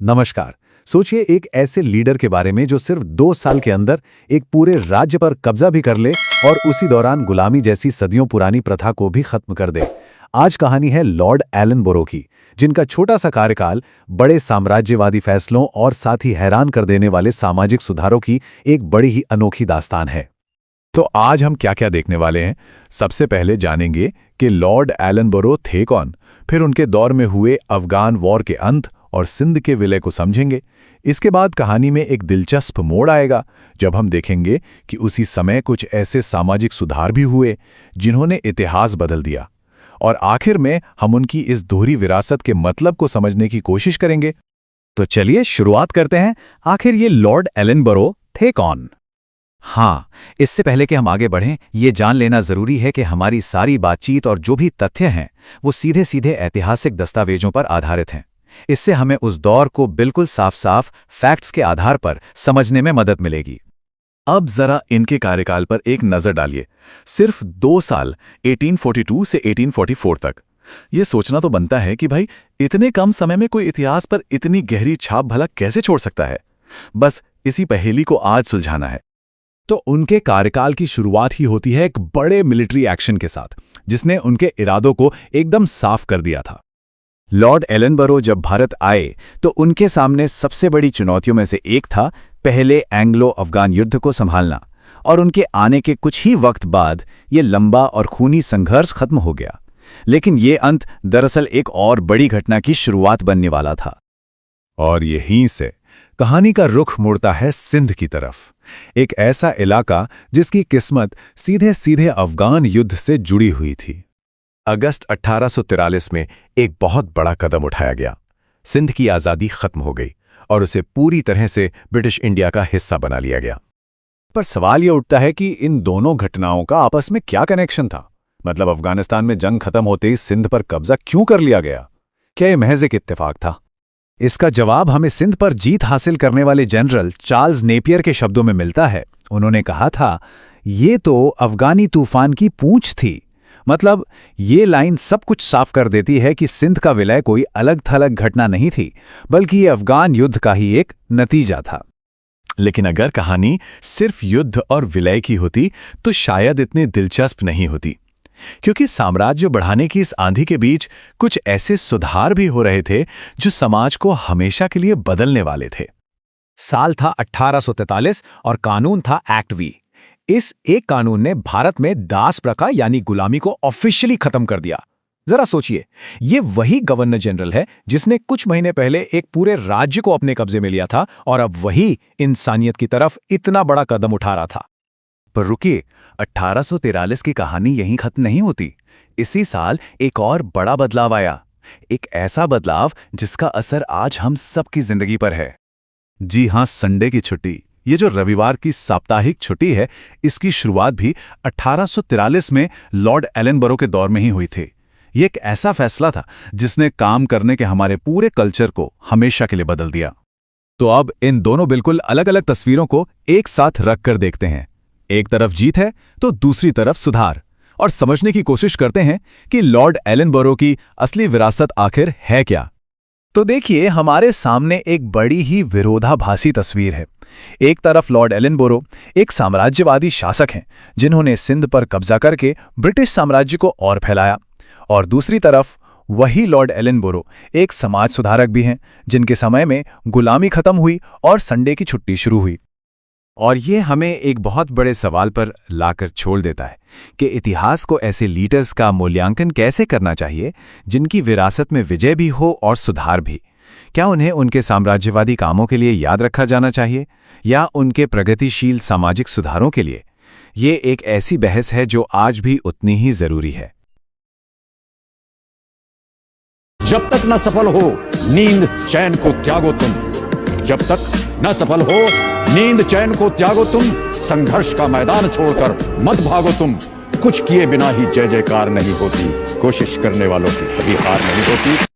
नमस्कार। सोचिए एक ऐसे लीडर के बारे में जो सिर्फ 2 साल के अंदर एक पूरे राज्य पर कब्जा भी कर ले और उसी दौरान गुलामी जैसी सदियों पुरानी प्रथा को भी खत्म कर दे। आज कहानी है लॉर्ड एलनबरो की, जिनका छोटा सा कार्यकाल बड़े साम्राज्यवादी फैसलों और साथ ही हैरान कर देने वाले सामाजिक सुधारों की एक बड़ी ही अनोखी दास्तान है। तो आज हम क्या क्या देखने वाले हैं? सबसे पहले जानेंगे कि लॉर्ड एलनबरो थे कौन, फिर उनके दौर में हुए अफगान वॉर के अंत और सिंध के विलय को समझेंगे। इसके बाद कहानी में एक दिलचस्प मोड़ आएगा जब हम देखेंगे कि उसी समय कुछ ऐसे सामाजिक सुधार भी हुए जिन्होंने इतिहास बदल दिया। और आखिर में हम उनकी इस दोहरी विरासत के मतलब को समझने की कोशिश करेंगे। तो चलिए शुरुआत करते हैं। आखिर ये लॉर्ड एलनबरो थे कौन? हाँ, इससे पहले कि हम आगे बढ़ें, ये जान लेना जरूरी है कि हमारी सारी बातचीत और जो भी तथ्य हैं वो सीधे सीधे ऐतिहासिक दस्तावेजों पर आधारित हैं। इससे हमें उस दौर को बिल्कुल साफ साफ फैक्ट्स के आधार पर समझने में मदद मिलेगी। अब जरा इनके कार्यकाल पर एक नजर डालिए। सिर्फ 2 साल 1842 से 1844 तक। ये सोचना तो बनता है कि भाई इतने कम समय में कोई इतिहास पर इतनी गहरी छाप भला कैसे छोड़ सकता है। बस इसी पहेली को आज सुलझाना है। तो उनके कार्यकाल की शुरुआत ही होती है एक बड़े मिलिट्री एक्शन के साथ, जिसने उनके इरादों को एकदम साफ कर दिया था। लॉर्ड एलनबरो जब भारत आए तो उनके सामने सबसे बड़ी चुनौतियों में से एक था पहले एंग्लो अफगान युद्ध को संभालना, और उनके आने के कुछ ही वक्त बाद ये लंबा और खूनी संघर्ष खत्म हो गया। लेकिन ये अंत दरअसल एक और बड़ी घटना की शुरुआत बनने वाला था। और यहीं से कहानी का रुख मुड़ता है सिंध की तरफ, एक ऐसा इलाका जिसकी किस्मत सीधे सीधे अफगान युद्ध से जुड़ी हुई थी। अगस्त 1843 में एक बहुत बड़ा कदम उठाया गया। सिंध की आज़ादी खत्म हो गई और उसे पूरी तरह से ब्रिटिश इंडिया का हिस्सा बना लिया गया। पर सवाल यह उठता है कि इन दोनों घटनाओं का आपस में क्या कनेक्शन था? मतलब अफगानिस्तान में जंग खत्म होते ही सिंध पर कब्जा क्यों कर लिया गया? क्या यह महज एक इत्तेफाक था? इसका जवाब हमें सिंध पर जीत हासिल करने वाले जनरल चार्ल्स नेपियर के शब्दों में मिलता है। उन्होंने कहा था, ये तो अफगानी तूफान की पूंछ थी। मतलब ये लाइन सब कुछ साफ कर देती है कि सिंध का विलय कोई अलग थलग घटना नहीं थी, बल्कि ये अफगान युद्ध का ही एक नतीजा था। लेकिन अगर कहानी सिर्फ युद्ध और विलय की होती तो शायद इतनी दिलचस्प नहीं होती, क्योंकि साम्राज्य बढ़ाने की इस आंधी के बीच कुछ ऐसे सुधार भी हो रहे थे जो समाज को हमेशा के लिए बदलने वाले थे। साल था 1843 और कानून था एक्ट वी। इस एक कानून ने भारत में दास प्रथा यानी गुलामी को ऑफिशियली खत्म कर दिया। जरा सोचिए, ये वही गवर्नर जनरल है जिसने कुछ महीने पहले एक पूरे राज्य को अपने कब्जे में लिया था, और अब वही इंसानियत की तरफ इतना बड़ा कदम उठा रहा था। पर रुकिए, 1843 की कहानी यहीं खत्म नहीं होती। इसी साल एक और बड़ा बदलाव आया, एक ऐसा बदलाव जिसका असर आज हम सबकी जिंदगी पर है। जी हां, संडे की छुट्टी। ये जो रविवार की साप्ताहिक छुट्टी है, इसकी शुरुआत भी 1843 में लॉर्ड एलनबरो के दौर में ही हुई थी। ये एक ऐसा फैसला था जिसने काम करने के हमारे पूरे कल्चर को हमेशा के लिए बदल दिया। तो अब इन दोनों बिल्कुल अलग अलग तस्वीरों को एक साथ रखकर देखते हैं। एक तरफ जीत है तो दूसरी तरफ सुधार, और समझने की कोशिश करते हैं कि लॉर्ड एलनबरो की असली विरासत आखिर है क्या। तो देखिए, हमारे सामने एक बड़ी ही विरोधाभासी तस्वीर है। एक तरफ लॉर्ड एलनबरो एक साम्राज्यवादी शासक हैं जिन्होंने सिंध पर कब्जा करके ब्रिटिश साम्राज्य को और फैलाया, और दूसरी तरफ वही लॉर्ड एलनबरो एक समाज सुधारक भी हैं जिनके समय में गुलामी खत्म हुई और संडे की छुट्टी शुरू हुई। और ये हमें एक बहुत बड़े सवाल पर लाकर छोड़ देता है कि इतिहास को ऐसे लीडर्स का मूल्यांकन कैसे करना चाहिए जिनकी विरासत में विजय भी हो और सुधार भी। क्या उन्हें उनके साम्राज्यवादी कामों के लिए याद रखा जाना चाहिए या उनके प्रगतिशील सामाजिक सुधारों के लिए? ये एक ऐसी बहस है जो आज भी उतनी ही जरूरी है। जब तक न सफल हो नींद चैन को त्यागो तुम, जब तक न सफल हो नींद चैन को त्यागो तुम, संघर्ष का मैदान छोड़कर मत भागो तुम। कुछ किए बिना ही जय जयकार नहीं होती, कोशिश करने वालों की कभी हार नहीं होती।